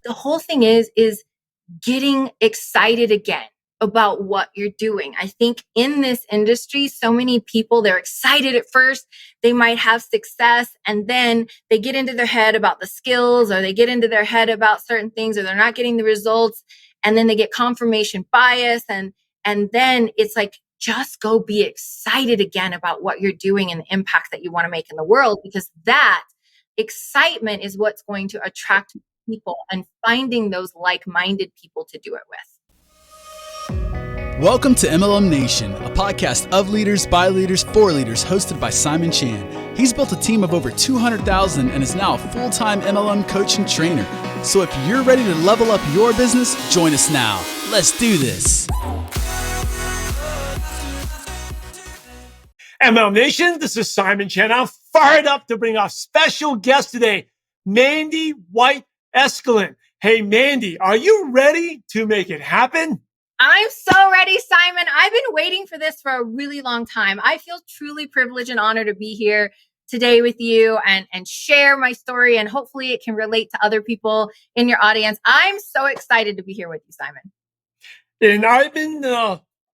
the whole thing is getting excited again about what you're doing. I think in this industry, so many people, they're excited at first, they might have success, and then they get into their head about the skills, or they get into their head about certain things, or they're not getting the results. And then they get confirmation bias. And then it's like, just go be excited again about what you're doing and the impact that you want to make in the world, because that excitement is what's going to attract people and finding those like-minded people to do it with. Welcome to MLM Nation, a podcast of leaders, by leaders, for leaders, hosted by Simon Chan. He's built a team of over 200,000 and is now a full-time MLM coach and trainer. So if you're ready to level up your business, join us now. Let's do this. MLM Nation, this is Simon Chan. I'm fired up to bring our special guest today, Mandy White Eskelin. Hey, Mandy, are you ready to make it happen? I'm so ready, Simon. I've been waiting for this for a really long time. I feel truly privileged and honored to be here today with you and share my story, and hopefully it can relate to other people in your audience. I'm so excited to be here with you, Simon. And I've been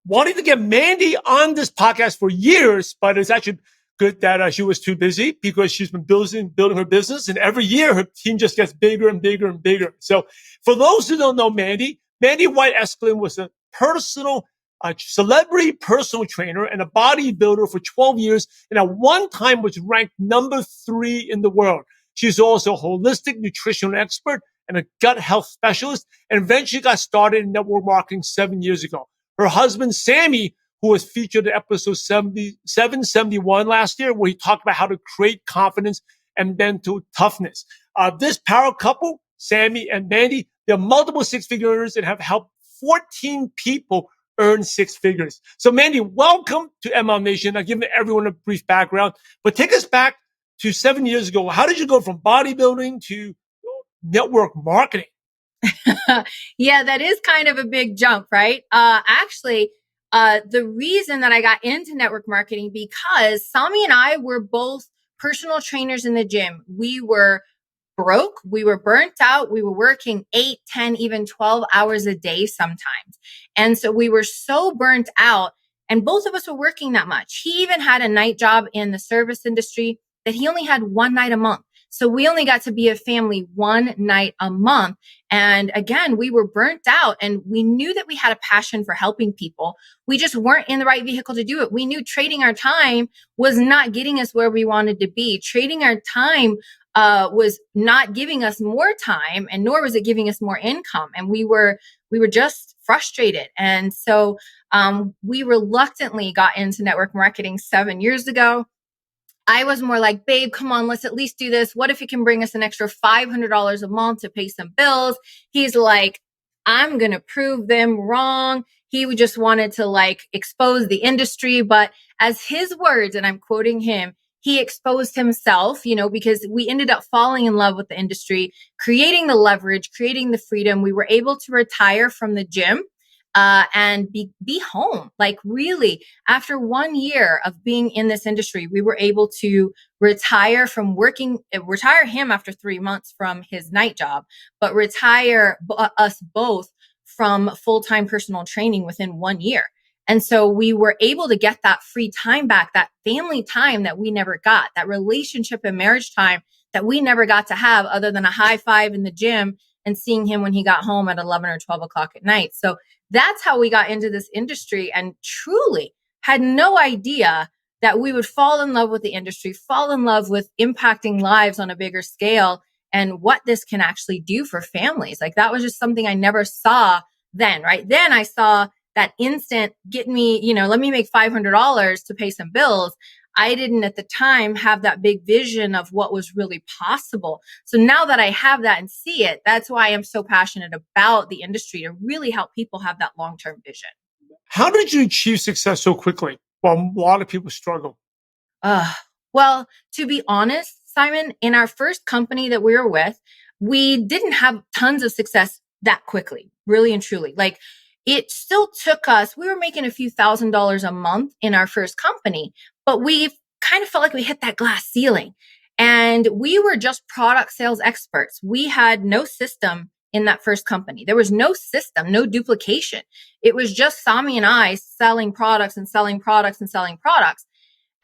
wanting to get Mandy on this podcast for years, but it's actually good that she was too busy, because she's been building her business, and every year her team just gets bigger and bigger and bigger. So for those who don't know Mandy White Eskelin was a celebrity personal trainer and a bodybuilder for 12 years, and at one time was ranked number 3 in the world. She's also a holistic nutritional expert and a gut health specialist, and eventually got started in network marketing 7 years ago. Her husband, Sami, who was featured in episode 771 last year, where he talked about how to create confidence and mental toughness. This power couple, Sami and Mandy, they're multiple six-figure earners and have helped 14 people earn 6 figures. So Mandy, welcome to MLM Nation. I've given everyone a brief background, but take us back to 7 years ago. How did you go from bodybuilding to network marketing? Yeah, that is kind of a big jump, right? Actually, the reason that I got into network marketing, because Sami and I were both personal trainers in the gym. We were broke. We were burnt out. We were working 8, 10, even 12 hours a day sometimes. And so we were so burnt out, and both of us were working that much. He even had a night job in the service industry that he only had one night a month. So we only got to be a family one night a month. And again, we were burnt out, and we knew that we had a passion for helping people. We just weren't in the right vehicle to do it. We knew trading our time was not getting us where we wanted to be. Trading our time was not giving us more time, and nor was it giving us more income. And we were just frustrated. And so we reluctantly got into network marketing 7 years ago. I was more like, babe, come on, let's at least do this. What if it can bring us an extra $500 a month to pay some bills? He's like, I'm going to prove them wrong. He just wanted to expose the industry. But as his words, and I'm quoting him, he exposed himself, because we ended up falling in love with the industry, creating the leverage, creating the freedom. We were able to retire from the gym and be home. Like really, after 1 year of being in this industry, we were able to retire him after 3 months from his night job, but retire us both from full-time personal training within 1 year. And so we were able to get that free time back, that family time that we never got, that relationship and marriage time that we never got to have, other than a high five in the gym and seeing him when he got home at 11 or 12 o'clock at night. So that's how we got into this industry, and truly had no idea that we would fall in love with the industry, fall in love with impacting lives on a bigger scale, and what this can actually do for families. Like that was just something I never saw then, right? Then I saw that instant get me, let me make $500 to pay some bills. I didn't at the time have that big vision of what was really possible. So now that I have that and see it, that's why I'm so passionate about the industry, to really help people have that long-term vision. How did you achieve success so quickly while a lot of people struggle? Well, to be honest, Simon, in our first company that we were with, we didn't have tons of success that quickly, really and truly. It still took us, we were making a few $1,000s a month in our first company, but we kind of felt like we hit that glass ceiling. And we were just product sales experts. We had no system in that first company. There was no system, no duplication. It was just Sami and I selling products and selling products and selling products.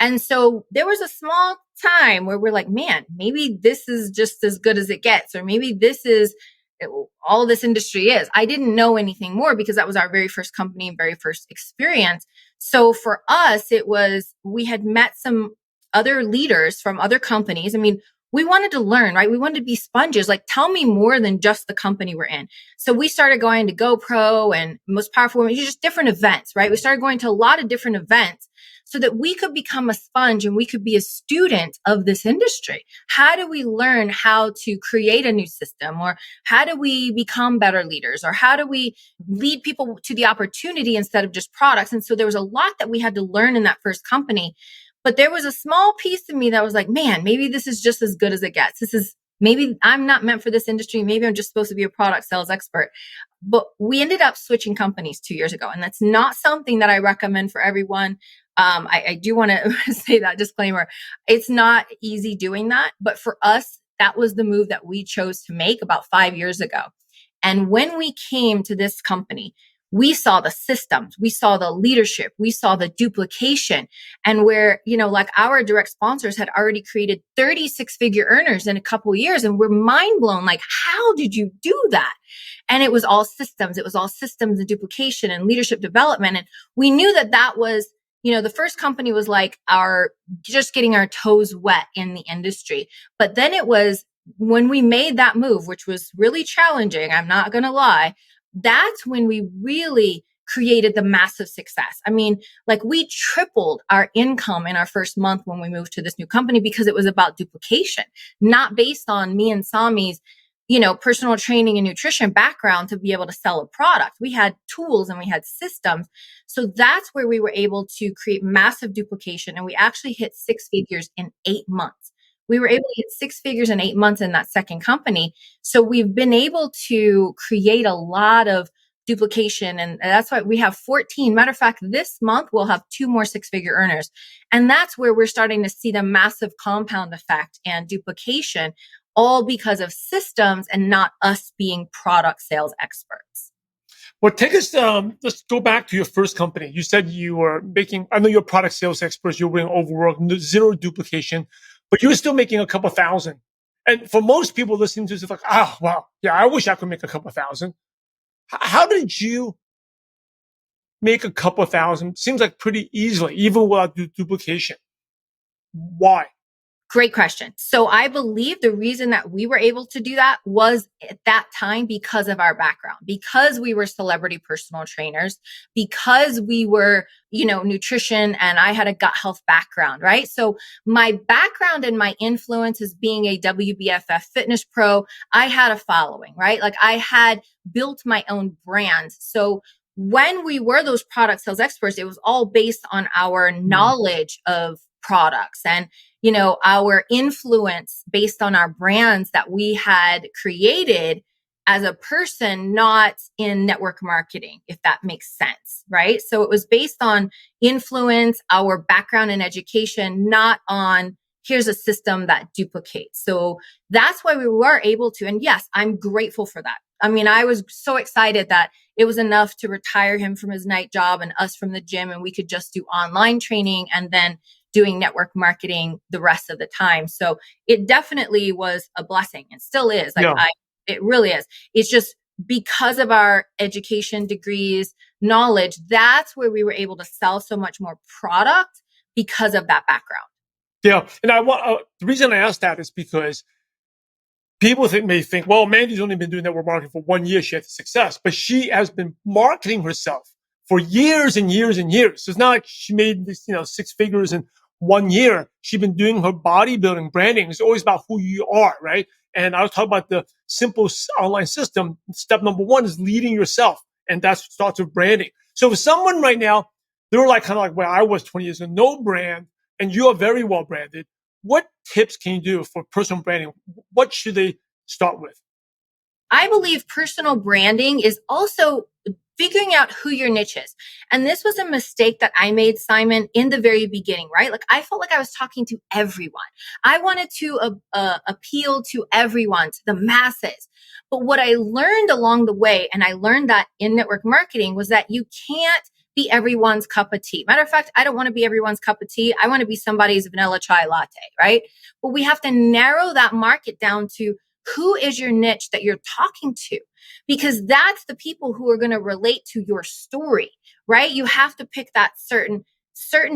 And so there was a small time where we're like, man, maybe this is just as good as it gets, or maybe this is all this industry is. I didn't know anything more because that was our very first company and very first experience. So for us, it was, we had met some other leaders from other companies. I mean, we wanted to learn, right? We wanted to be sponges. Like, tell me more than just the company we're in. So we started going to GoPro and Most Powerful Women, just different events, right? We started going to a lot of different events so that we could become a sponge and we could be a student of this industry. How do we learn how to create a new system, or how do we become better leaders, or how do we lead people to the opportunity instead of just products? And so there was a lot that we had to learn in that first company. But there was a small piece of me that was like, man, maybe this is just as good as it gets. Maybe I'm not meant for this industry. Maybe I'm just supposed to be a product sales expert. But we ended up switching companies 2 years ago. And that's not something that I recommend for everyone. I do want to say that disclaimer. It's not easy doing that. But for us, that was the move that we chose to make about 5 years ago. And when we came to this company, we saw the systems, we saw the leadership, we saw the duplication, and where, like our direct sponsors had already created 36-figure earners in a couple of years. And we're mind blown. Like, how did you do that? And it was all systems. It was all systems and duplication and leadership development. And we knew that that was, the first company was like just getting our toes wet in the industry. But then it was when we made that move, which was really challenging, I'm not going to lie, that's when we really created the massive success. I mean, like, we tripled our income in our first month when we moved to this new company because it was about duplication, not based on me and Sami's, personal training and nutrition background to be able to sell a product. We had tools and we had systems. So that's where we were able to create massive duplication. And we actually hit 6 figures in 8 months. We were able to hit 6 figures in 8 months in that second company. So we've been able to create a lot of duplication. And that's why we have 14. Matter of fact, this month we'll have 2 more 6-figure earners. And that's where we're starting to see the massive compound effect and duplication, all because of systems and not us being product sales experts. Well, take us, let's go back to your first company. You said you were I know you're a product sales expert, you were doing overwork, zero duplication, but you were still making a couple thousand. And for most people listening to this, it's like, oh, wow, yeah, I wish I could make a couple thousand. How did you make a couple thousand? Seems like pretty easily, even without duplication. Why? Great question. So I believe the reason that we were able to do that was at that time because of our background, because we were celebrity personal trainers, because we were, nutrition, and I had a gut health background, right? So my background and my influence as being a WBFF fitness pro, I had a following, right? Like, I had built my own brand. So when we were those product sales experts, it was all based on our knowledge of products and our influence based on our brands that we had created as a person, not in network marketing, if that makes sense, right? So it was based on influence, our background in education, not on here's a system that duplicates. So that's why we were able to. And yes, I'm grateful for that. I mean, I was so excited that it was enough to retire him from his night job and us from the gym, and we could just do online training and then doing network marketing the rest of the time. So it definitely was a blessing and still is. It really is. It's just because of our education, degrees, knowledge, that's where we were able to sell so much more product because of that background. Yeah. And the reason I asked that is because people may think, well, Mandy's only been doing network marketing for 1 year. She had success, but she has been marketing herself for years and years and years. So it's not like she made this, 6 figures in 1 year. She's been doing her bodybuilding branding. It's always about who you are, right? And I was talking about the simple online system. Step number 1 is leading yourself. And that starts with branding. So if someone right now, they're like kind of like where I was 20 years ago, no brand, and you are very well branded, what tips can you do for personal branding? What should they start with? I believe personal branding is also figuring out who your niche is. And this was a mistake that I made, Simon, in the very beginning, right? Like I felt like I was talking to everyone. I wanted to appeal to everyone, to the masses. But what I learned along the way, and I learned that in network marketing, was that you can't be everyone's cup of tea. Matter of fact, I don't want to be everyone's cup of tea. I want to be somebody's vanilla chai latte, right? But we have to narrow that market down to who is your niche that you're talking to, because that's the people who are going to relate to your story, right? You have to pick that certain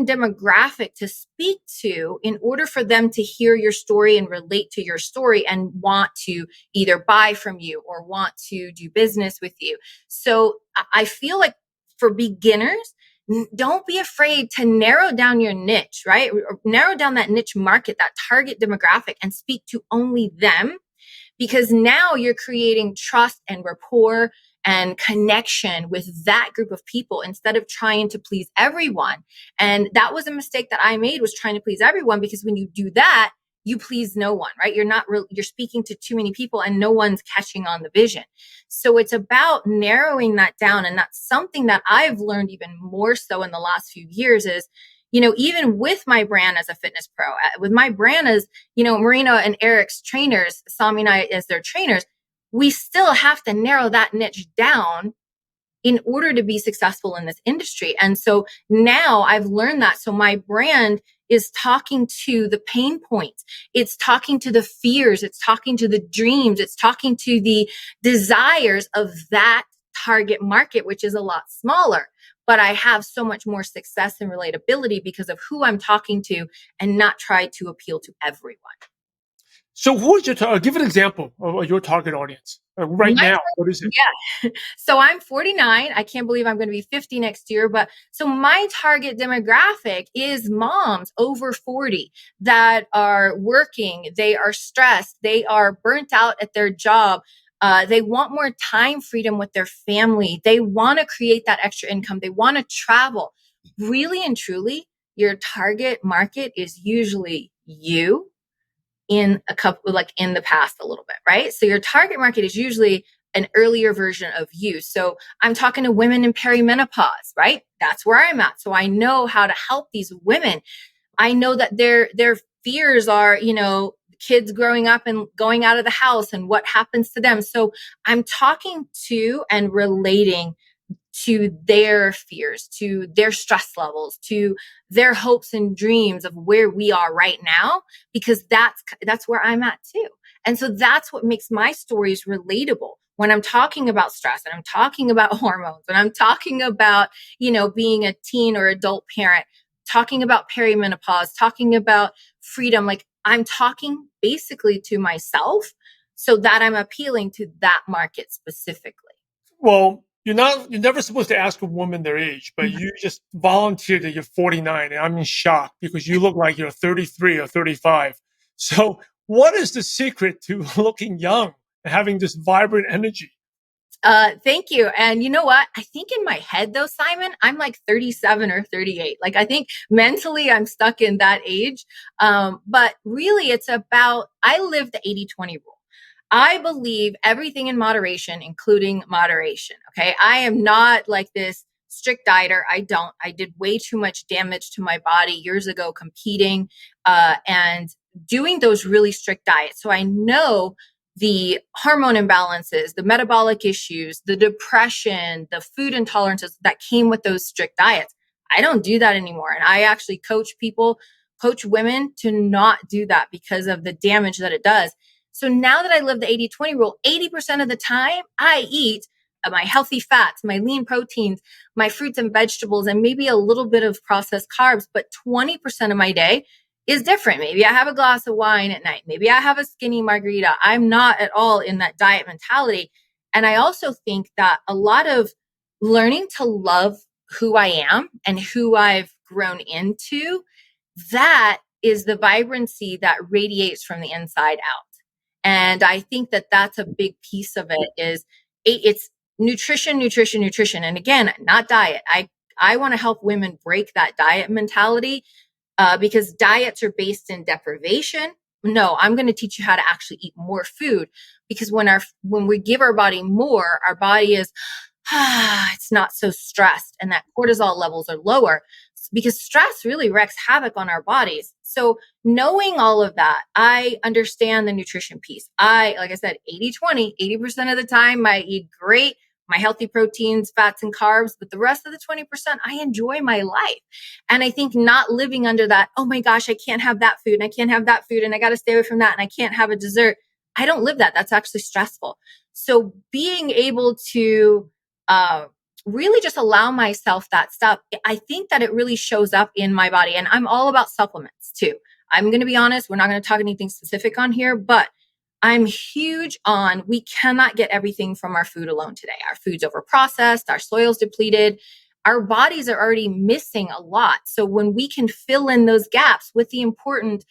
demographic to speak to in order for them to hear your story and relate to your story and want to either buy from you or want to do business with you. So I feel like for beginners, don't be afraid to narrow down your niche, right? Or narrow down that niche market, that target demographic, and speak to only them, because now you're creating trust and rapport and connection with that group of people instead of trying to please everyone. And that was a mistake that I made, was trying to please everyone, because when you do that, you please no one, right? You're speaking to too many people and no one's catching on the vision. So it's about narrowing that down. And that's something that I've learned even more so in the last few years is, even with my brand as a fitness pro, with my brand as, Marina and Eric's trainers, Sami and I as their trainers, we still have to narrow that niche down in order to be successful in this industry. And so now I've learned that. So my brand is talking to the pain points. It's talking to the fears. It's talking to the dreams. It's talking to the desires of that target market, which is a lot smaller. But I have so much more success and relatability because of who I'm talking to and not try to appeal to everyone. So who is your give an example of your target audience right now? What is it? Yeah. So I'm 49. I can't believe I'm going to be 50 next year. But so my target demographic is moms over 40 that are working. They are stressed. They are burnt out at their job. They want more time freedom with their family. They want to create that extra income. They want to travel. Really and truly, your target market is usually you in in the past a little bit, right? So your target market is usually an earlier version of you. So I'm talking to women in perimenopause, right? That's where I'm at. So I know how to help these women. I know that their fears are, kids growing up and going out of the house and what happens to them. So I'm talking to and relating to their fears, to their stress levels, to their hopes and dreams of where we are right now, because that's where I'm at too. And so that's what makes my stories relatable. When I'm talking about stress and I'm talking about hormones and I'm talking about, being a teen or adult parent, talking about perimenopause, talking about freedom, like I'm talking basically to myself so that I'm appealing to that market specifically. Well, you're never supposed to ask a woman their age, but you just volunteered that you're 49, and I'm in shock because you look like you're 33 or 35. So what is the secret to looking young and having this vibrant energy? Thank you. And you know what? I think in my head though, Simon, I'm like 37 or 38. Like I think mentally I'm stuck in that age. But really it's about, I live the 80-20 rule. I believe everything in moderation, including moderation. Okay. I am not like this strict dieter. I did way too much damage to my body years ago competing, and doing those really strict diets. So I know the hormone imbalances, the metabolic issues, the depression, the food intolerances that came with those strict diets. I don't do that anymore. And I actually coach women to not do that because of the damage that it does. So now that I live the 80-20 rule, 80% of the time I eat my healthy fats, my lean proteins, my fruits and vegetables, and maybe a little bit of processed carbs. But 20% of my day is different. Maybe I have a glass of wine at night. Maybe I have a skinny margarita. I'm not at all in that diet mentality. And I also think that a lot of learning to love who I am and who I've grown into, that is the vibrancy that radiates from the inside out. And I think that that's a big piece of it is it's nutrition. And again, not diet. I want to help women break that diet mentality, because diets are based in deprivation. No, I'm going to teach you how to actually eat more food, because when we give our body more, our body is, it's not so stressed, and that cortisol levels are lower because stress really wreaks havoc on our bodies. So knowing all of that, I understand the nutrition piece. Like I said, 80-20, 80% of the time I eat great, my healthy proteins, fats, and carbs, but the rest of the 20%, I enjoy my life. And I think not living under that, oh my gosh, I can't have that food and I can't have that food and I got to stay away from that and I can't have a dessert. I don't live that. That's actually stressful. So being able to really just allow myself that stuff, I think that it really shows up in my body. And I'm all about supplements too. I'm going to be honest, we're not going to talk anything specific on here, but I'm huge on we cannot get everything from our food alone today. Our food's overprocessed, our soil's depleted, our bodies are already missing a lot. So when we can fill in those gaps with the important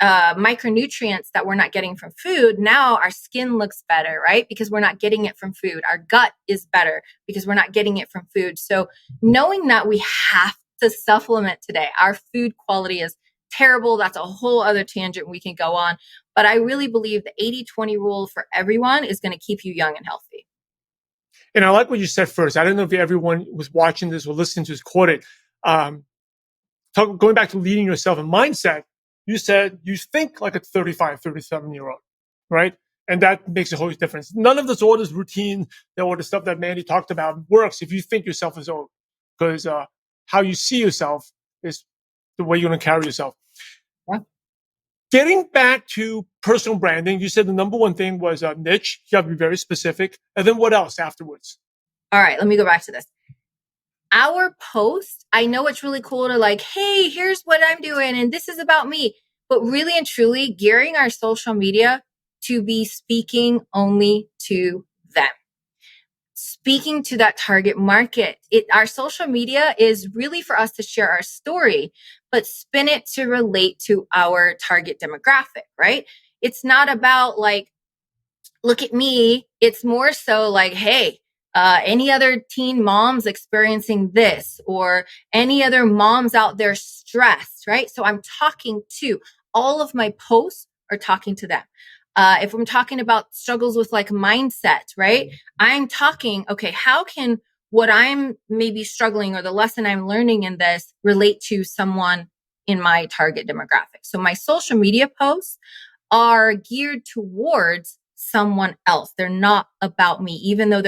micronutrients that we're not getting from food, now our skin looks better, right? Because we're not getting it from food. Our gut is better because we're not getting it from food. So knowing that we have to supplement today, our food quality is terrible. That's a whole other tangent we can go on. But I really believe the 80-20 rule for everyone is going to keep you young and healthy. And I like what you said first. I don't know if everyone was watching this or listening to this quoted. Going back to leading yourself and mindset, you said you think like a 35, 37-year-old, right? And that makes a whole difference. None of all this routine or the stuff that Mandy talked about works if you think yourself as old, because how you see yourself is the way you're going to carry yourself. Yeah. Getting back to personal branding, you said the number one thing was niche. You have to be very specific. And then what else afterwards? All right, let me go back to this. Our post, I know it's really cool to like, hey, here's what I'm doing and this is about me. But really and truly gearing our social media to be speaking only to them. Speaking to that target market. Our social media is really for us to share our story, but spin it to relate to our target demographic, right? It's not about like, look at me. It's more so like, hey, any other teen moms experiencing this or any other moms out there stressed, right? So I'm talking to all of my posts are talking to them. If I'm talking about struggles with like mindset, right? I'm talking, okay, how can what I'm maybe struggling or the lesson I'm learning in this relate to someone in my target demographic? So my social media posts are geared towards someone else. They're not about me, even though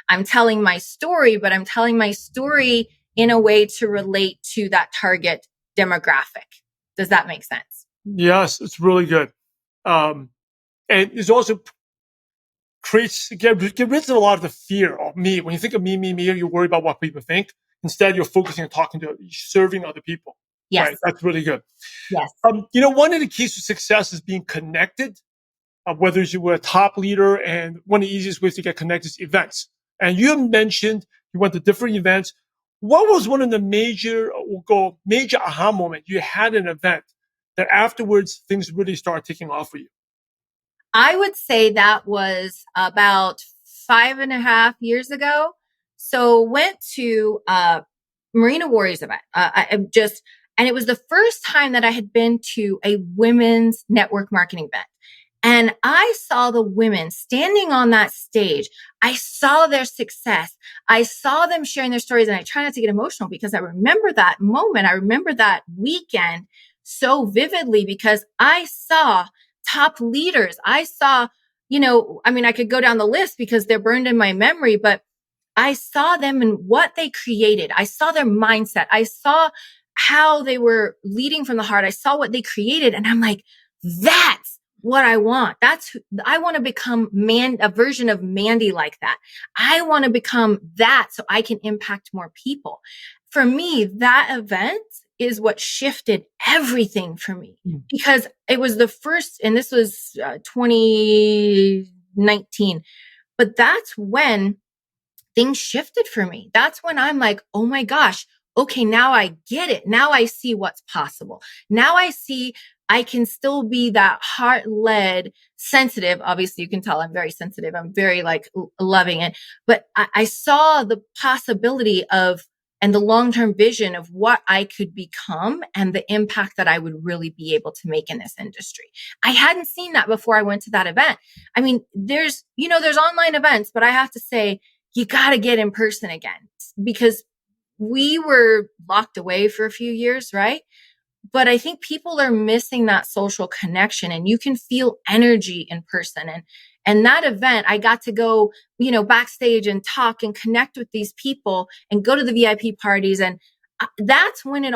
I'm telling my story, but I'm telling my story in a way to relate to that target demographic. Does that make sense? Yes, it's really good. And it's also get rid of a lot of the fear of me. When you think of me, you worry about what people think. Instead, you're focusing on serving other people. Yes. Right? That's really good. Yes. One of the keys to success is being connected. Whether you were a top leader, and one of the easiest ways to get connected is events. And you mentioned you went to different events. What was one of the major aha moment you had an event that afterwards things really started taking off for you? I would say that was about 5.5 years ago. So went to Marina Warriors event. And it was the first time that I had been to a women's network marketing event. And I saw the women standing on that stage. I saw their success. I saw them sharing their stories. And I try not to get emotional because I remember that moment. I remember that weekend so vividly because I saw top leaders. I saw, I could go down the list because they're burned in my memory, but I saw them and what they created. I saw their mindset. I saw how they were leading from the heart. I saw what they created. And I'm like, that's what I want. I want to become a version of Mandy like that. I want to become that so I can impact more people. For me, that event is what shifted everything for me because it was the first, and this was 2019, but that's when things shifted for me. That's when I'm like, oh my gosh, okay, now I get it. Now I see what's possible. Now I see I can still be that heart-led, sensitive. Obviously, you can tell I'm very sensitive. I'm very loving it. But I saw the possibility and the long-term vision of what I could become and the impact that I would really be able to make in this industry. I hadn't seen that before I went to that event. I mean, there's online events, but I have to say, you got to get in person again, because we were locked away for a few years, right? But I think people are missing that social connection, and you can feel energy in person. And that event, I got to go, backstage and talk and connect with these people and go to the VIP parties. And that's when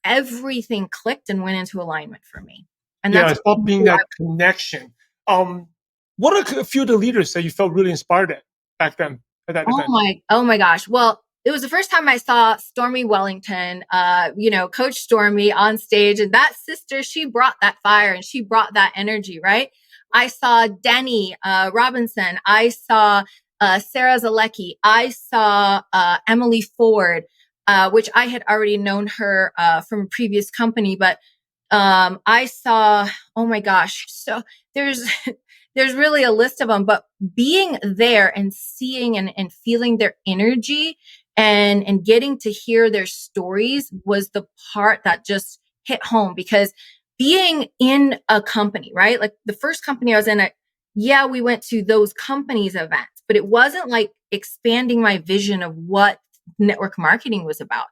everything clicked and went into alignment for me. And Yeah, that's it's about being that connection. What are a few of the leaders that you felt really inspired at back then at that event? Oh my gosh. Well, it was the first time I saw Stormy Wellington, Coach Stormy on stage, and that sister, she brought that fire and she brought that energy, right? I saw Denny Robinson. I saw Sarah Zalecki. I saw Emily Ford, which I had already known her from a previous company, but I saw, oh my gosh. So there's there's really a list of them, but being there and seeing and feeling their energy and getting to hear their stories was the part that just hit home. Because being in a company, right? Like the first company I was in, we went to those companies' events, but it wasn't like expanding my vision of what network marketing was about.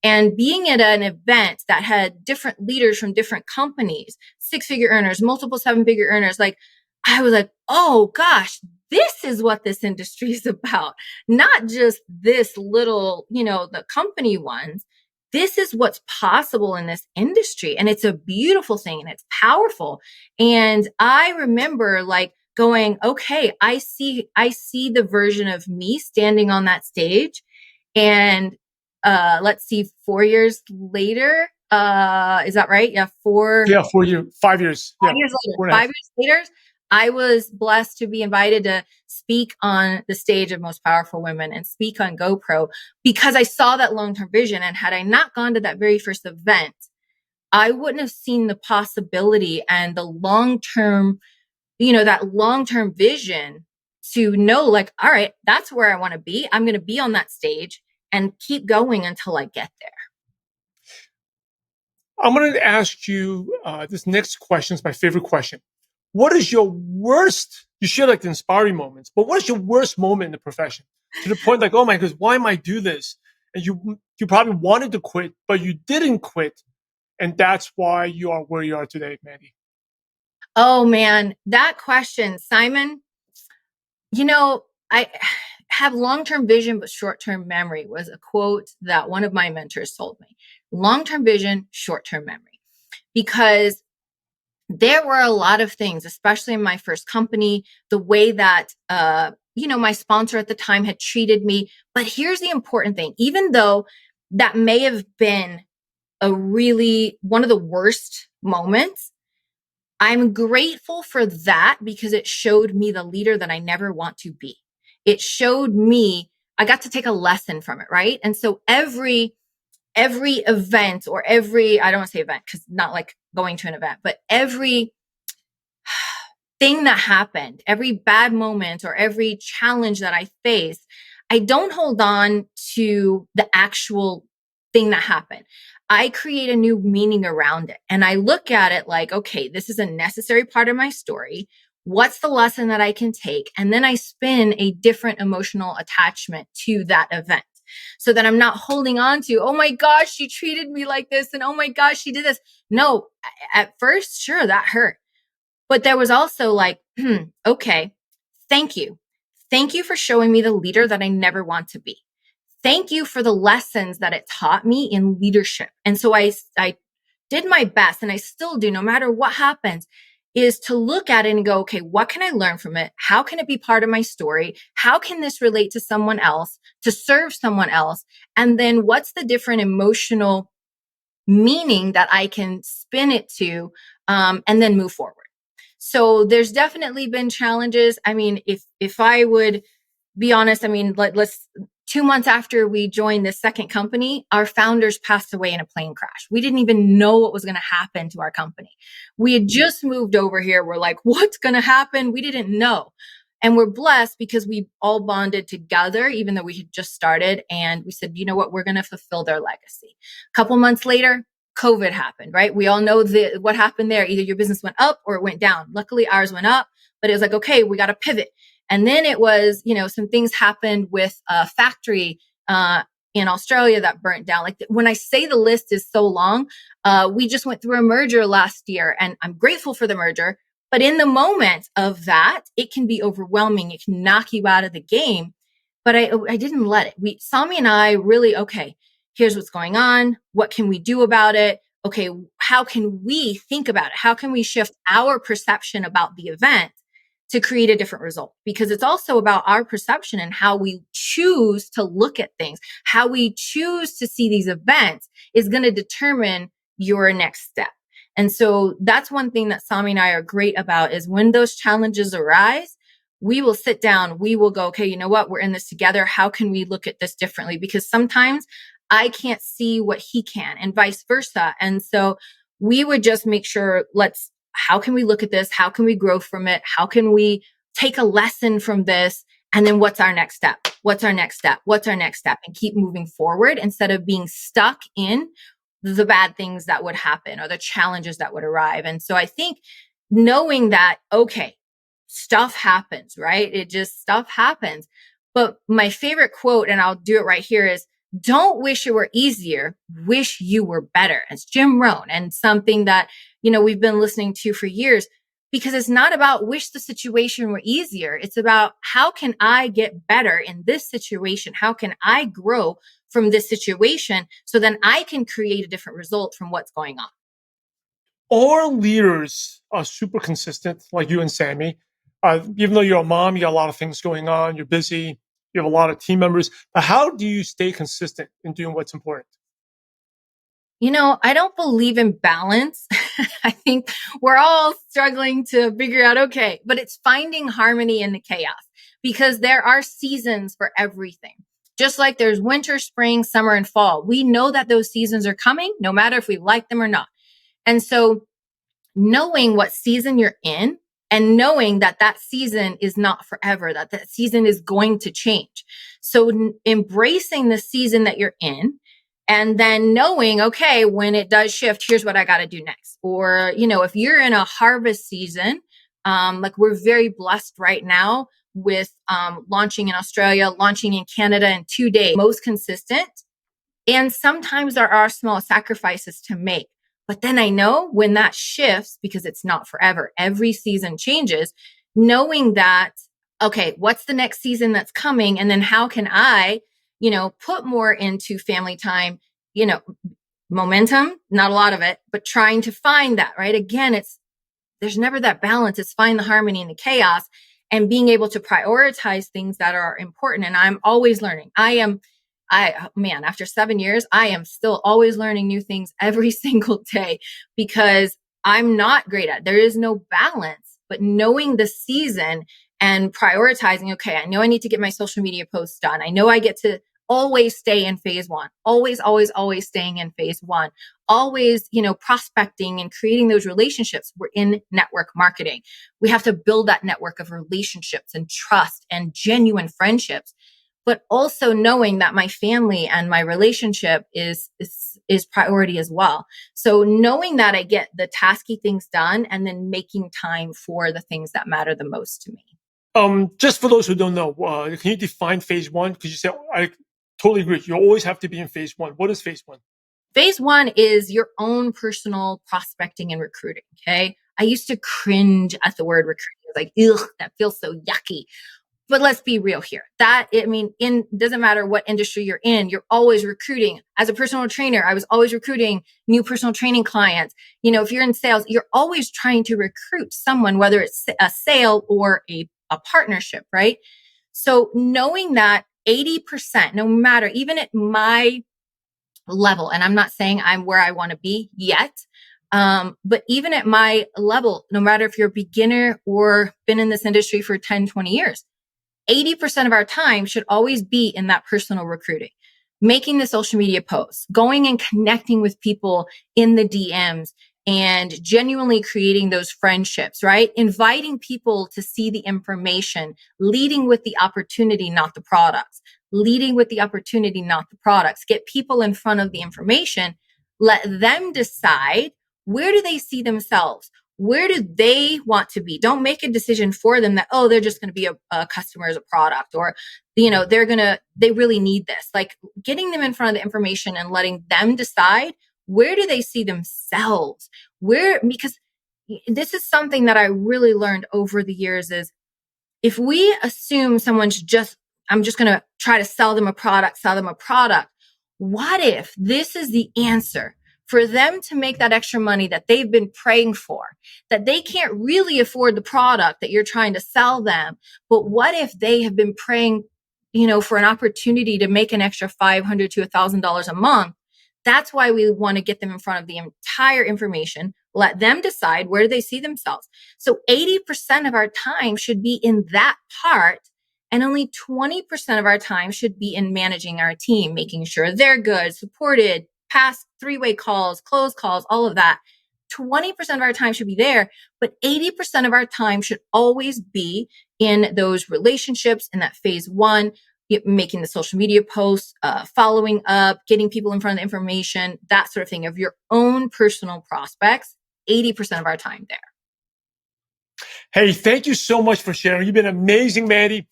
And being at an event that had different leaders from different companies, 6-figure earners, multiple 7-figure earners, like I was like, oh gosh, this is what this industry is about. Not just this little, the company ones. This is what's possible in this industry. And it's a beautiful thing and it's powerful. And I remember like going, okay, I see the version of me standing on that stage. And let's see, 4 years later, is that right? Yeah, 5 years. Yeah, 5 years later. 5 years later, I was blessed to be invited to speak on the stage of Most Powerful Women and speak on GoPro because I saw that long-term vision. And had I not gone to that very first event, I wouldn't have seen the possibility and the long-term, that long-term vision to know like, all right, that's where I want to be. I'm going to be on that stage and keep going until I get there. I'm going to ask you this next question is my favorite question. What is your worst? You share like the inspiring moments, but what is your worst moment in the profession? To the point like, oh my goodness, why am I do this? And you probably wanted to quit, but you didn't quit, and that's why you are where you are today, Mandy. Oh man, that question, Simon. I have long-term vision, but short-term memory was a quote that one of my mentors told me. Long-term vision, short-term memory, because there were a lot of things, especially in my first company, the way that, my sponsor at the time had treated me. But here's the important thing. Even though that may have been one of the worst moments, I'm grateful for that because it showed me the leader that I never want to be. It showed me, I got to take a lesson from it, right? And so every event or I don't want to say event because not like going to an event, but every thing that happened, every bad moment or every challenge that I faced, I don't hold on to the actual thing that happened. I create a new meaning around it. And I look at it like, okay, this is a necessary part of my story. What's the lesson that I can take? And then I spin a different emotional attachment to that event so that I'm not holding on to, oh my gosh, she treated me like this. And oh my gosh, she did this. No, at first, sure, that hurt. But there was also like, okay, thank you. Thank you for showing me the leader that I never want to be. Thank you for the lessons that it taught me in leadership. And so I did my best, and I still do, no matter what happens, is to look at it and go, okay, what can I learn from it? How can it be part of my story? How can this relate to someone else, to serve someone else? And then what's the different emotional meaning that I can spin it to, and then move forward? So there's definitely been challenges. I mean, if I would be honest, I mean, let's 2 months after we joined this second company, our founders passed away in a plane crash. We didn't even know what was going to happen to our company. We had just moved over here. We're like, what's going to happen? We didn't know. And we're blessed because we all bonded together, even though we had just started. And we said, you know what? We're going to fulfill their legacy. A couple months later, COVID happened, right? We all know what happened there. Either your business went up or it went down. Luckily, ours went up, but it was like, okay, we got to pivot. And then it was, some things happened with a factory, in Australia that burnt down. Like when I say the list is so long, we just went through a merger last year, and I'm grateful for the merger. But in the moment of that, it can be overwhelming. It can knock you out of the game. But I didn't let it. Sami and I really, okay, here's what's going on. What can we do about it? Okay, how can we think about it? How can we shift our perception about the event to create a different result? Because it's also about our perception and how we choose to look at things. How we choose to see these events is going to determine your next step. And so that's one thing that Sami and I are great about, is when those challenges arise, we will sit down, we will go, okay, you know what? We're in this together. How can we look at this differently? Because sometimes I can't see what he can, and vice versa. And so we would just make sure, how can we look at this? How can we grow from it? How can we take a lesson from this? And then what's our next step? What's our next step? What's our next step? And keep moving forward instead of being stuck in the bad things that would happen or the challenges that would arrive. And so I think knowing that, okay, stuff happens, right? Stuff happens. But my favorite quote, and I'll do it right here, is don't wish it were easier, wish you were better. It's Jim Rohn, and something that, we've been listening to for years, because it's not about wish the situation were easier. It's about how can I get better in this situation? How can I grow from this situation so then I can create a different result from what's going on? Our leaders are super consistent, like you and Sami. Even though you're a mom, you got a lot of things going on, you're busy, you have a lot of team members. But how do you stay consistent in doing what's important? I don't believe in balance. I think we're all struggling to figure out, okay, but it's finding harmony in the chaos, because there are seasons for everything. Just like there's winter, spring, summer, and fall. We know that those seasons are coming, no matter if we like them or not. And so knowing what season you're in, and knowing that that season is not forever, that that season is going to change. So embracing the season that you're in, and then knowing, okay, when it does shift, here's what I got to do next. Or, if you're in a harvest season, like we're very blessed right now with launching in Australia, launching in Canada in 2 days, most consistent. And sometimes there are small sacrifices to make. But then I know when that shifts, because it's not forever, every season changes, knowing that, okay, what's the next season that's coming? And then how can I, put more into family time, momentum, not a lot of it, but trying to find that, right? Again, there's never that balance. It's find the harmony in the chaos and being able to prioritize things that are important. And I'm always learning. After 7 years, I am still always learning new things every single day, because I'm not great at it. There is no balance, but knowing the season and prioritizing, okay, I know I need to get my social media posts done. I know I get to always stay in phase one, always staying in phase one, always, prospecting and creating those relationships. We're in network marketing. We have to build that network of relationships and trust and genuine friendships, but also knowing that my family and my relationship is priority as well. So knowing that I get the tasky things done and then making time for the things that matter the most to me. Just for those who don't know, can you define phase one? Because you said, I totally agree. You always have to be in phase one. What is phase one? Phase one is your own personal prospecting and recruiting. Okay. I used to cringe at the word recruiting. I was like, ugh, that feels so yucky. But let's be real here. Doesn't matter what industry you're in, you're always recruiting. As a personal trainer, I was always recruiting new personal training clients. If you're in sales, you're always trying to recruit someone, whether it's a sale or a partnership, right? So knowing that 80%, no matter, even at my level, and I'm not saying I'm where I want to be yet, but even at my level, no matter if you're a beginner or been in this industry for 10, 20 years, 80% of our time should always be in that personal recruiting, making the social media posts, going and connecting with people in the DMs, and genuinely creating those friendships, right? Inviting people to see the information, leading with the opportunity, not the products, leading with the opportunity, not the products. Get people in front of the information, let them decide, where do they see themselves? Where do they want to be? Don't make a decision for them that, oh, they're just going to be a customer as a product, or, they really need this. Like getting them in front of the information and letting them decide, where do they see themselves? Because this is something that I really learned over the years is, if we assume I'm just going to try to sell them a product. What if this is the answer for them to make that extra money that they've been praying for, that they can't really afford the product that you're trying to sell them? But what if they have been praying, for an opportunity to make an extra $500 to $1,000 a month? That's why we want to get them in front of the entire information, let them decide where they see themselves. So 80% of our time should be in that part, and only 20% of our time should be in managing our team, making sure they're good, supported, past three-way calls, closed calls, all of that. 20% of our time should be there, but 80% of our time should always be in those relationships in that phase one, making the social media posts, following up, getting people in front of the information, that sort of thing, of your own personal prospects. 80% of our time there. Hey, thank you so much for sharing. You've been amazing, Mandy.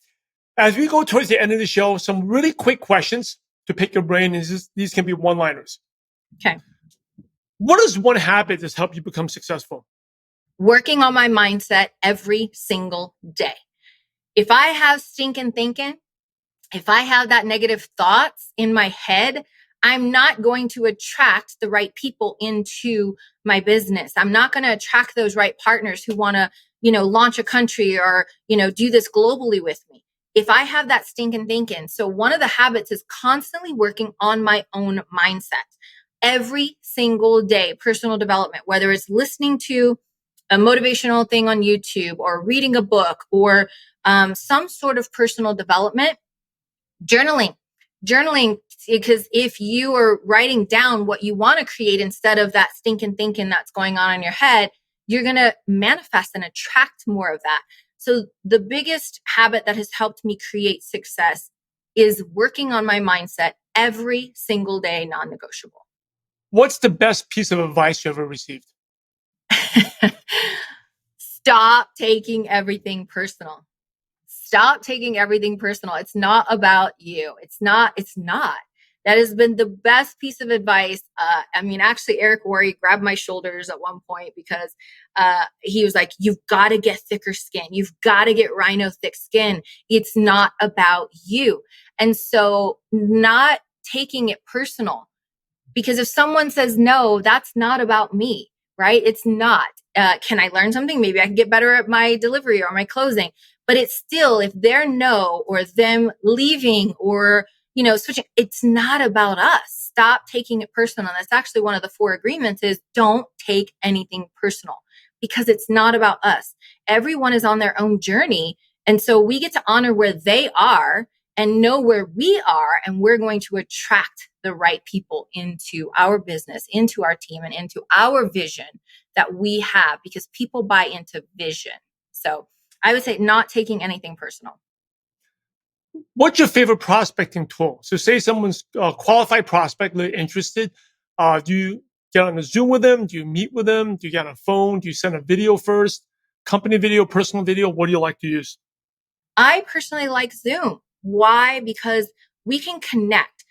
As we go towards the end of the show, some really quick questions to pick your brain. These can be one-liners. Okay. What is one habit that's helped you become successful? Working on my mindset every single day. If I have stinking thinking, if I have that negative thoughts in my head, I'm not going to attract the right people into my business. I'm not going to attract those right partners who want to, launch a country or, do this globally with me. If I have that stinking thinking. So one of the habits is constantly working on my own mindset every single day, personal development, whether it's listening to a motivational thing on YouTube or reading a book or some sort of personal development. Journaling, because if you are writing down what you want to create instead of that stinking thinking that's going on in your head, you're going to manifest and attract more of that. So the biggest habit that has helped me create success is working on my mindset every single day, non-negotiable. What's the best piece of advice you ever received? Stop taking everything personal. Stop taking everything personal. It's not about you. It's not. That has been the best piece of advice. Actually, Eric Worre grabbed my shoulders at one point because he was like, you've got to get thicker skin. You've got to get rhino thick skin. It's not about you. And so not taking it personal, because if someone says no, that's not about me, right? It's not. Can I learn something? Maybe I can get better at my delivery or my closing. But it's still, if they're no or them leaving or, switching, it's not about us. Stop taking it personal. And that's actually one of the 4 agreements is don't take anything personal, because it's not about us. Everyone is on their own journey. And so we get to honor where they are and know where we are. And we're going to attract the right people into our business, into our team, and into our vision that we have, because people buy into vision. So I would say not taking anything personal. What's your favorite prospecting tool? So say someone's a qualified prospect, they're interested. Do you get on a Zoom with them? Do you meet with them? Do you get on a phone? Do you send a video first? Company video, personal video? What do you like to use? I personally like Zoom. Why? Because we can connect.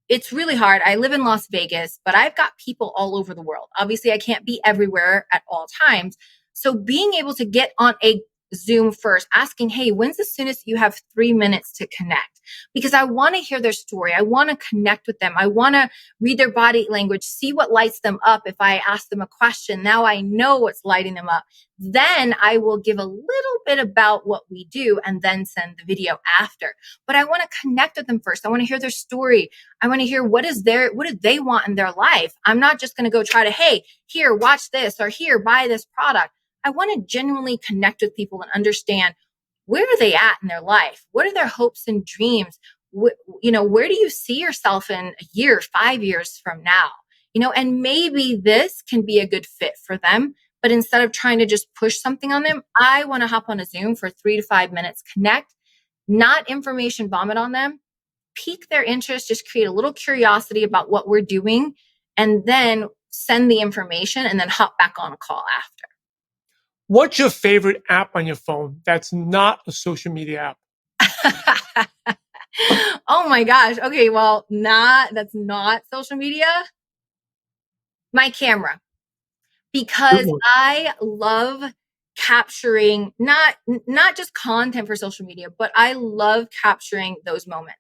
It's really hard. I live in Las Vegas, but I've got people all over the world. Obviously, I can't be everywhere at all times. So being able to get on a Zoom first, asking, hey, when's the soonest you have 3 minutes to connect? Because I want to hear their story. I want to connect with them. I want to read their body language, see what lights them up. If I ask them a question, now I know what's lighting them up. Then I will give a little bit about what we do and then send the video after. But I want to connect with them first. I want to hear their story. I want to hear what do they want in their life? I'm not just going to go try to, hey, here, watch this, or here, buy this product. I want to genuinely connect with people and understand, where are they at in their life? What are their hopes and dreams? Where do you see yourself in a year, 5 years from now? And maybe this can be a good fit for them. But instead of trying to just push something on them, I want to hop on a Zoom for 3 to 5 minutes, connect, not information vomit on them, pique their interest, just create a little curiosity about what we're doing, and then send the information and then hop back on a call after. What's your favorite app on your phone that's not a social media app? Oh my gosh. Okay. Well, that's not social media. My camera, because I love capturing not just content for social media, but I love capturing those moments.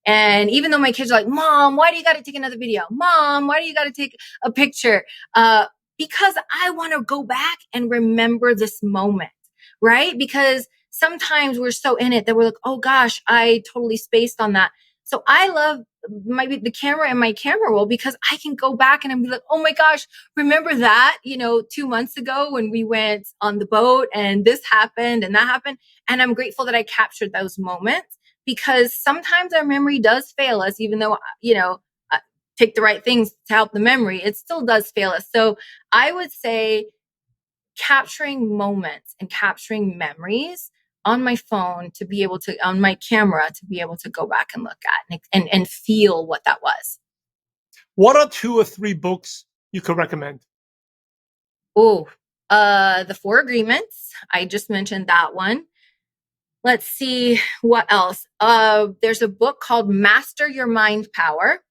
And even though my kids are like, Mom, why do you got to take another video? Mom, why do you got to take a picture? Because I want to go back and remember this moment, right? Because sometimes we're so in it that we're like, oh gosh, I totally spaced on that. So I love the camera and my camera roll, because I can go back and I'm like, oh my gosh, remember that, 2 months ago when we went on the boat and this happened and that happened. And I'm grateful that I captured those moments, because sometimes our memory does fail us, even though, take the right things to help the memory, it still does fail us. So I would say capturing moments and capturing memories on my phone on my camera to be able to go back and look at and feel what that was. What are 2 or 3 books you could recommend? Oh, The 4 Agreements. I just mentioned that one. Let's see what else. There's a book called Master Your Mind Power.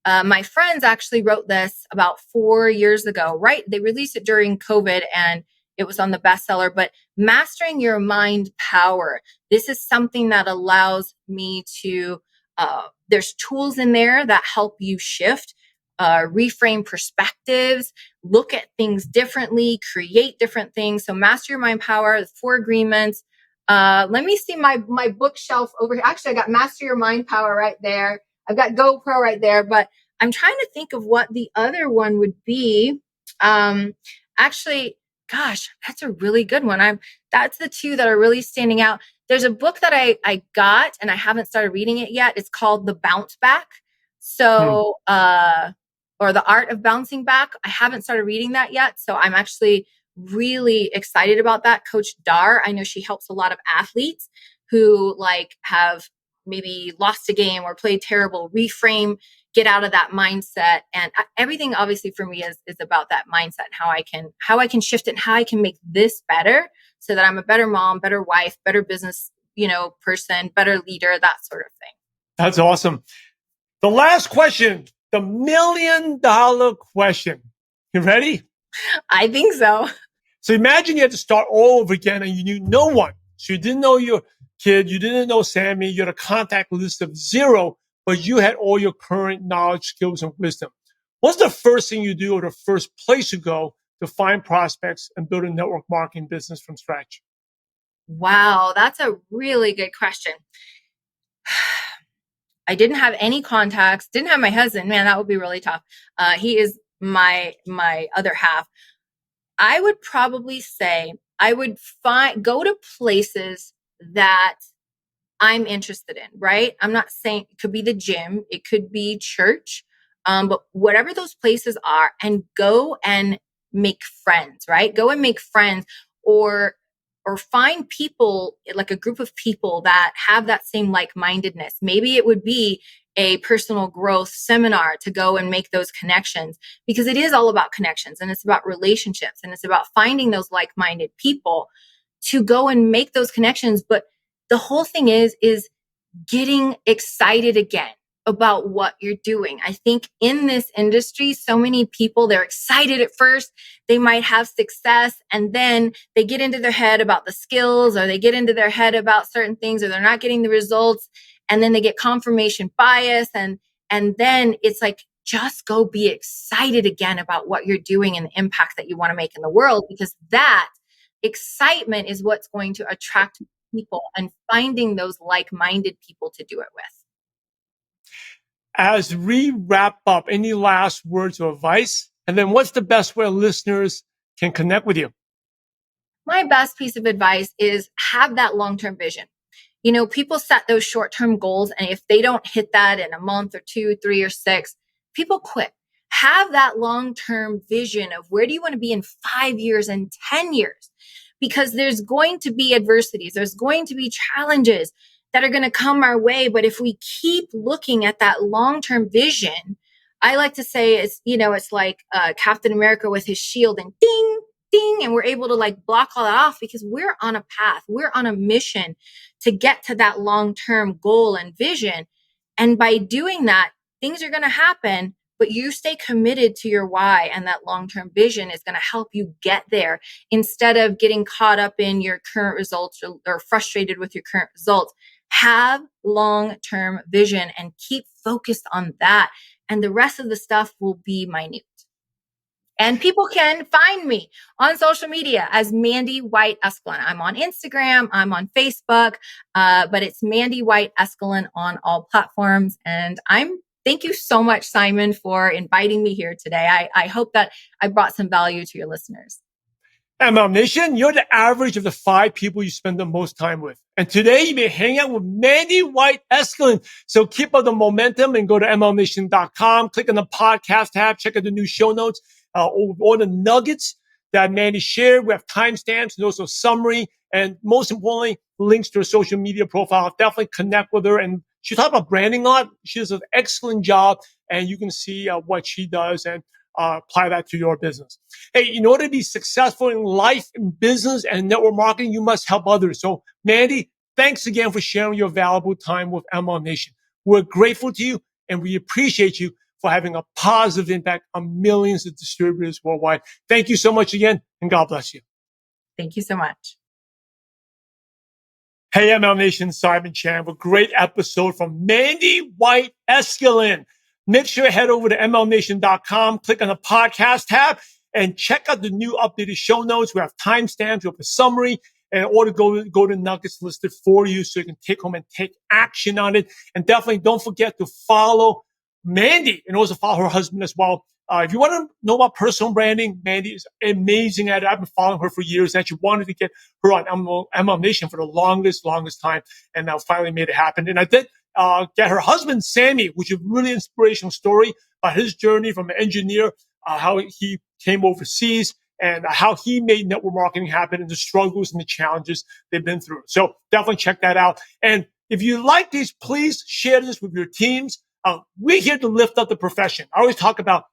My friends actually wrote this about 4 years ago, right? They released it during COVID and it was on the bestseller, but Mastering Your Mind Power. This is something that allows me to, there's tools in there that help you shift, reframe perspectives, look at things differently, create different things. So Master Your Mind Power, the 4 Agreements. Let me see my bookshelf over here. Actually, I got Master Your Mind Power right there. I've got GoPro right there, but I'm trying to think of what the other one would be. Actually, gosh, that's a really good one. That's the 2 that are really standing out. There's a book that I got and I haven't started reading it yet. It's called The Bounce Back. So, or The Art of Bouncing Back. I haven't started reading that yet. So I'm actually really excited about that. Coach Dar, I know she helps a lot of athletes who have maybe lost a game or played terrible, reframe, get out of that mindset. And everything obviously for me is about that mindset and how I can shift it and how I can make this better so that I'm a better mom, better wife, better business, person, better leader, that sort of thing. That's awesome. The last question, the $1 million question. You ready? I think so. So imagine you had to start all over again and you knew no one. So you didn't know your kid, you didn't know Sami, you had a contact list of 0, but you had all your current knowledge, skills, and wisdom. What's the first thing you do or the first place you go to find prospects and build a network marketing business from scratch? Wow, that's a really good question. I didn't have any contacts, didn't have my husband. Man, that would be really tough. He is my other half. I would probably say I would go to places that I'm interested in, right? I'm not saying it could be the gym, it could be church, but whatever those places are, and go and make friends, right? Go and make friends, or find people, like a group of people that have that same like-mindedness. Maybe it would be a personal growth seminar to go and make those connections, because it is all about connections and it's about relationships and it's about finding those like-minded people to go and make those connections. But the whole thing is getting excited again about what you're doing. I think in this industry, so many people, they're excited at first, they might have success, and then they get into their head about the skills, or they get into their head about certain things, or they're not getting the results. And then they get confirmation bias. And then it's like, just go be excited again about what you're doing and the impact that you want to make in the world, because that excitement is what's going to attract people and finding those like-minded people to do it with. As we wrap up, any last words of advice? And then what's the best way listeners can connect with you? My best piece of advice is have that long-term vision. People set those short-term goals, and if they don't hit that in a month or 2, 3, or 6, people quit. Have that long-term vision of where do you want to be in 5 years and 10 years? Because there's going to be adversities. There's going to be challenges that are going to come our way. But if we keep looking at that long-term vision, I like to say it's like Captain America with his shield and ding, ding, and we're able to like block all that off because we're on a path. We're on a mission to get to that long-term goal and vision. And by doing that, things are going to happen, but you stay committed to your why, and that long-term vision is going to help you get there instead of getting caught up in your current results or frustrated with your current results. Have long-term vision and keep focused on that. And the rest of the stuff will be minute. And people can find me on social media as Mandy White Eskelin. I'm on Instagram, I'm on Facebook, but it's Mandy White Eskelin on all platforms. And thank you so much, Simon, for inviting me here today. I hope that I brought some value to your listeners. MLM Nation, you're the average of the 5 people you spend the most time with. And today you may hang out with Mandy White Eskelin. So keep up the momentum and go to MLMNation.com, click on the podcast tab, check out the new show notes, all the nuggets that Mandy shared. We have timestamps and also summary. And most importantly, links to her social media profile. Definitely connect with her. And she talked about branding a lot. She does an excellent job, and you can see what she does and apply that to your business. Hey, in order to be successful in life, in business, and network marketing, you must help others. So, Mandy, thanks again for sharing your valuable time with MLM Nation. We're grateful to you, and we appreciate you for having a positive impact on millions of distributors worldwide. Thank you so much again, and God bless you. Thank you so much. Hey, MLM Nation, Simon Chan, a great episode from Mandy White Eskelin. Make sure to head over to MLMNation.com, click on the podcast tab, and check out the new updated show notes. We have timestamps, we have a summary, and all the golden nuggets listed for you so you can take home and take action on it. And definitely don't forget to follow Mandy and also follow her husband as well. If you want to know about personal branding, Mandy is amazing at it. I've been following her for years. I actually wanted to get her on MLM Nation for the longest time, and now finally made it happen. And I did get her husband, Sami, which is a really inspirational story about his journey from an engineer, how he came overseas, and how he made network marketing happen, and the struggles and the challenges they've been through. So definitely check that out. And if you like these, please share this with your teams. We're here to lift up the profession. I always talk about,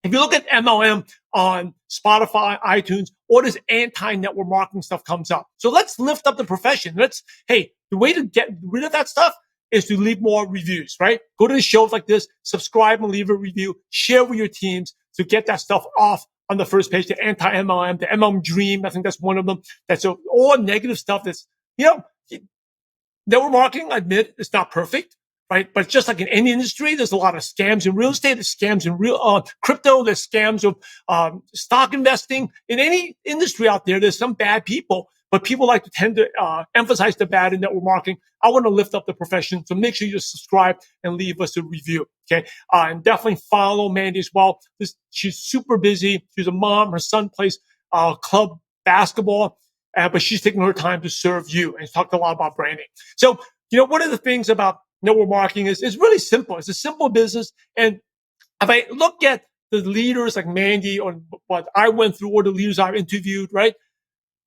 if you look at MLM on Spotify, iTunes, all this anti-network marketing stuff comes up. So let's lift up the profession. The way to get rid of that stuff is to leave more reviews, right? Go to the shows like this, subscribe and leave a review, share with your teams to get that stuff off on the first page, the anti-MLM, the MLM dream. I think that's one of them. That's all negative stuff that's, network marketing, I admit, it's not perfect. Right. But just like in any industry, there's a lot of scams in real estate, there's scams in crypto, there's scams of stock investing. In any industry out there, there's some bad people, but people like to tend to emphasize the bad in network marketing. I want to lift up the profession. So make sure you subscribe and leave us a review. Okay. And definitely follow Mandy as well. She's super busy. She's a mom. Her son plays club basketball, but she's taking her time to serve you, and talked a lot about branding. So, one of the things about network marketing is really simple. It's a simple business. And if I look at the leaders like Mandy, or what I went through, or the leaders I've interviewed, right?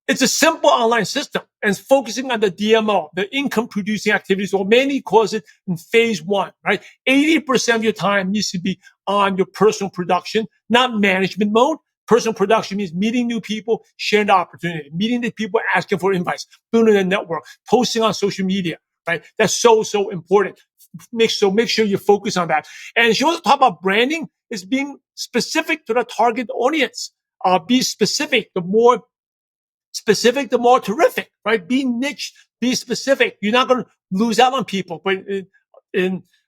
It's a simple online system, and it's focusing on the DMO, the income producing activities, or Mandy calls it in phase 1, right? 80% of your time needs to be on your personal production, not management mode. Personal production means meeting new people, sharing the opportunity, meeting the people, asking for invites, building a network, posting on social media. Right? That's so important. Make sure you focus on that. And she also talked about branding is being specific to the target audience. Be specific. The more specific, the more terrific, right? Be niche, be specific. You're not going to lose out on people. But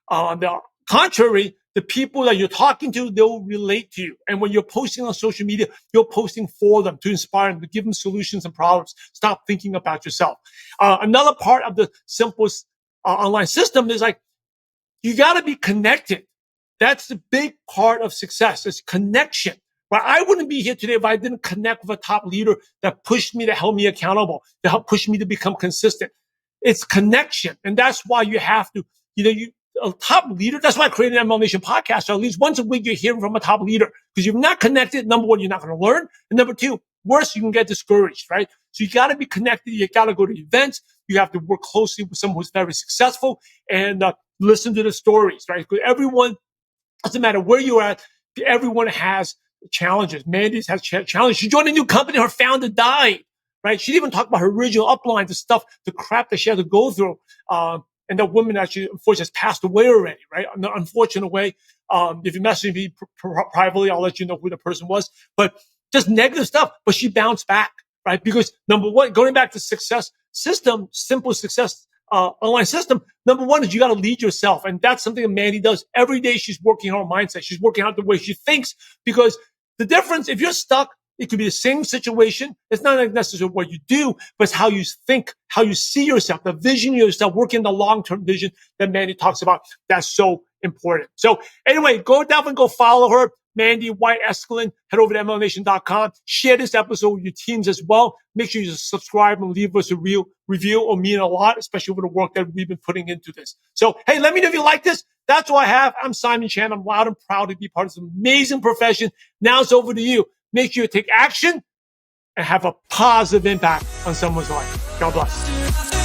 on the contrary, the people that you're talking to, they'll relate to you. And when you're posting on social media, you're posting for them, to inspire them, to give them solutions and problems. Stop thinking about yourself. Another part of the simplest online system is like, you got to be connected. That's the big part of success, is connection. Right? I wouldn't be here today if I didn't connect with a top leader that pushed me, to held me accountable, to help push me to become consistent. It's connection. And that's why you have to, a top leader. That's why I created an MLM Nation podcast. So at least once a week, you're hearing from a top leader, because you're not connected. Number one, you're not going to learn. And number two, worse, you can get discouraged, right? So you got to be connected. You got to go to events. You have to work closely with someone who's very successful, and listen to the stories, right? Because everyone Doesn't matter where you're at. Everyone has challenges. Mandy's has challenges. She joined a new company. Her founder died, right? She didn't even talk about her original upline, the stuff, the crap that she had to go through. And that woman actually, unfortunately, has passed away already, right? In an unfortunate way. If you message me privately, I'll let you know who the person was. But just negative stuff. But she bounced back, right? Because number one, going back to success system, simple success online system, number one is you got to lead yourself. And that's something that Mandy does every day. She's working on her mindset. She's working out the way she thinks, because the difference, if you're stuck, it could be the same situation. It's not necessarily what you do, but it's how you think, how you see yourself, the vision of yourself, working the long-term vision that Mandy talks about. That's so important. So anyway, go down and go follow her, Mandy White Eskelin. Head over to MLMNation.com. Share this episode with your teams as well. Make sure you subscribe and leave us a real review. It'll mean a lot, especially over the work that we've been putting into this. So, hey, let me know if you like this. That's all I have. I'm Simon Chan. I'm loud and proud to be part of this amazing profession. Now it's over to you. Make sure you take action and have a positive impact on someone's life. God bless.